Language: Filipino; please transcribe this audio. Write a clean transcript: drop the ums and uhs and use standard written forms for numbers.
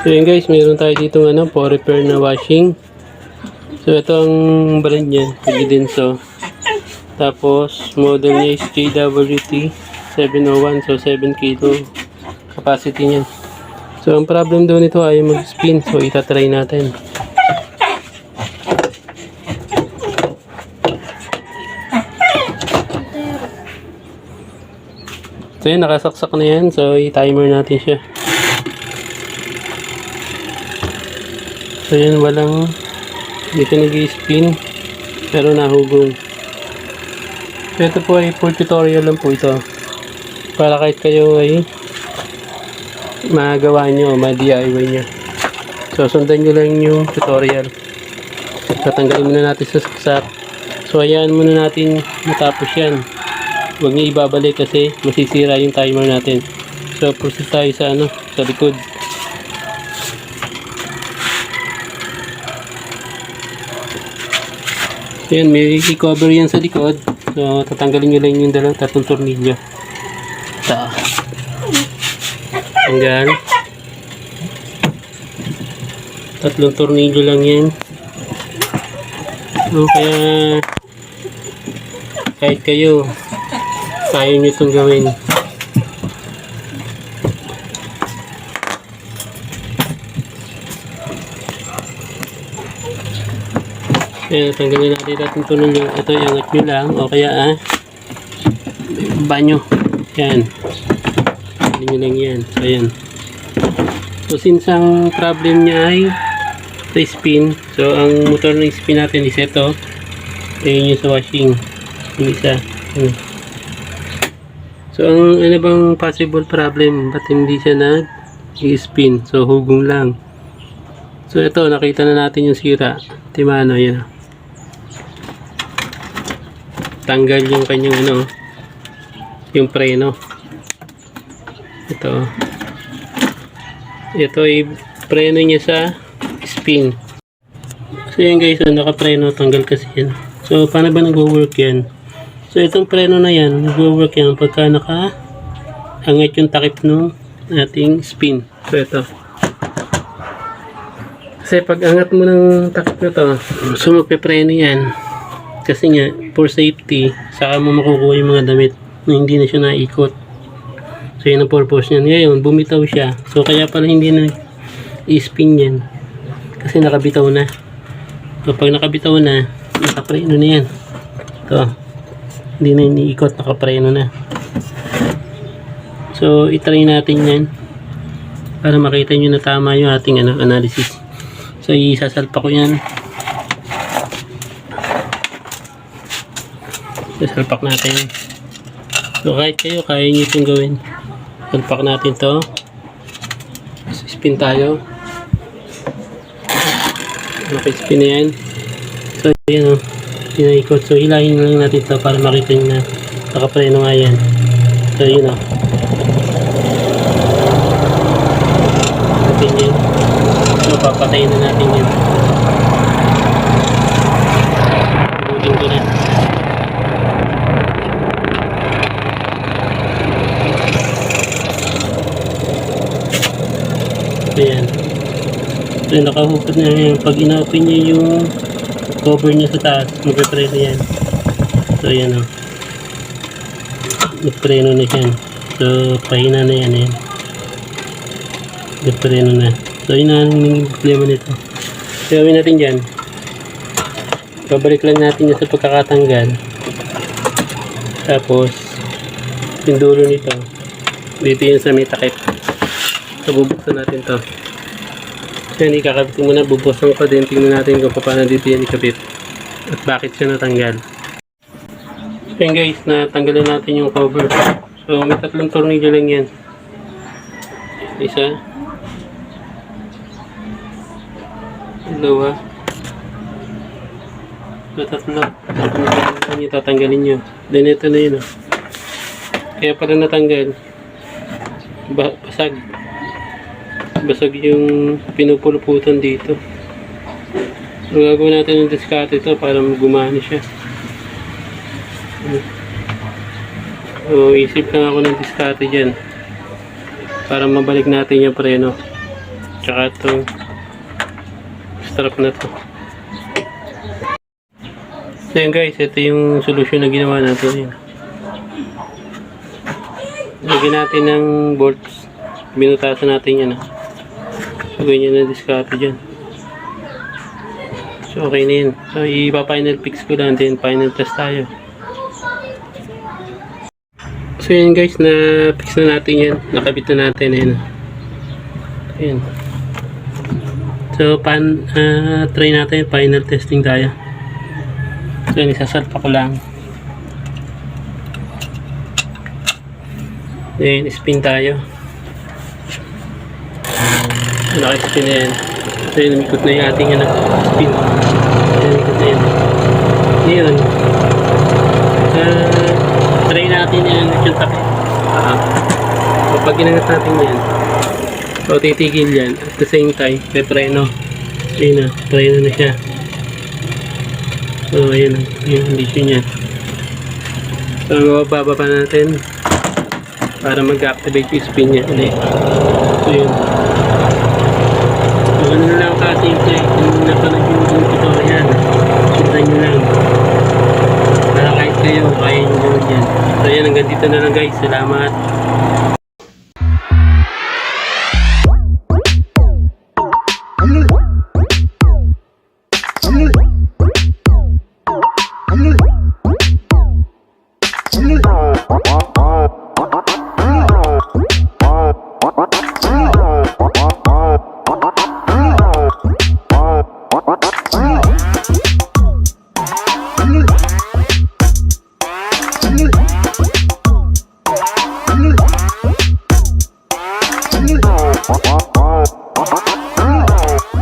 So yun guys, mayroon tayo dito for repair na washing. So ito ang brand niya, Gidenso. Tapos model niya is JWT 701, so 7 kilo capacity niya. So ang problem doon nito ay mag-spin, so itatry natin. So yun, nakasaksak na yan, so i-timer natin siya. So yan, hindi siya nag-spin pero nahugong. So ito po ay full tutorial lang po ito para kahit kayo ay magawa nyo, ma-DIY nyo. So sundan nyo lang yung tutorial. Tatanggalin muna natin sa saksak. So hayaan muna natin matapos yan. Huwag nyo ibabalik kasi masisira yung timer natin. So proceed tayo sa sa likod. So yan, may i-cover yan sa likod. So tatanggalin nyo lang yung tatlong tornilyo. Tanggal. Tatlong tornilyo lang yan. So kaya kahit kayo kaya nyo itong gawin. Ayan, tanggalin natin itong tornilyo. Ito, iangat nyo lang o kaya banyo. Yan, tanggalin nyo lang yan. So ayan. So since ang problem niya ay sa spin, so ang motor ng spin natin is ito. Ayan yung sa washing. Yung isa. So ang bang possible problem? Ba't hindi siya nag-spin? So hugong lang. So ito, nakita na natin yung sira. Timano, yan. Tanggal yung kanyang yung preno. Ito ay preno niya sa spin. So yan guys, naka-preno, tanggal kasi yan. So paano ba nag-work yan? So itong preno na yan, nag-work yan pagka naka-angat yung takip ng ating spin. So ito. Kasi pag angat mo ng takip na to, so magpe-preno yan. Kasi nga, for safety, saka mo makukuha yung mga damit na hindi na siya naikot. So yun ang purpose niyan. Ngayon, bumitaw siya. So kaya pala hindi na i-spin yan. Kasi nakabitaw na. So pag nakabitaw na, nakapreno na yan. Ito. Hindi na iniikot, nakapreno na. So itry natin yan para makita nyo na tama yung ating analysis. So isasalpa ko yan. Salpak natin. So kahit kayo, kaya nyo itong gawin. Salpak natin to. Spin tayo. Spin na yan. So yan pinaikot. So hilahin lang natin to para makita nyo na nakapreno nga yan. So yun natin yan. So papatayin na natin yan. Butin ko na. Ayan. So nakahukot na yan. Pag ina-open nyo yung cover nyo sa taas, magpe-preno yan. So ayan nag-preno na siya. So pahina na yan. Nag-preno na. So yun na yung problema nito. So gawin natin dyan. Babalik lang natin yan sa pagkakatanggal. Tapos yung dulo nito dito yun sa may takip. So bubuksan natin to. So yan, ikakabit ko muna, bubuksan ko din, tingnan natin kung paano dito yan ikabit at bakit siya natanggal. So yan guys, natanggalan natin yung cover. So may tatlong tornilyo lang yan. Isa, dalawa, tatlo. Tatlo yung tatanggalin nyo. Then ito na yun. Kaya pala natanggal, basag yung pinupuluputan dito. So gagawin natin yung diskarte ito para gumana siya. So isip lang ako ng diskarte dyan para mabalik natin yung preno. Tsaka itong strap na to. So yun guys, ito yung solusyon na ginawa natin. Lagyan natin ng bolts. Binutasan natin yan. So ganyan na discarte dyan. So okay na yun. So ipa-final fix ko lang, then final test tayo. So yun guys, na fix na natin yan. Nakabit na natin. Ayan. Ayan. So try natin, final testing tayo. So yun, isasalpa ko lang. Then spin tayo. Naka-spin na yan. So yun, umikot na yung ating spin. Umikot na yan. Ngayon, try natin yung takip. Kapag ginangat natin yan, so titigil yan. At the same time, may preno. Ayun na, preno na siya. So ayun, yung condition yan. So bababa pa natin para mag-activate yung spin niya ulit. So yun. So ano na lang ka-simple, kung napanood yung tutorial, sundan nyo lang. Para kahit kayo, kaya nyo gawin yan. So yan, hanggang dito na lang guys. Salamat. Oh,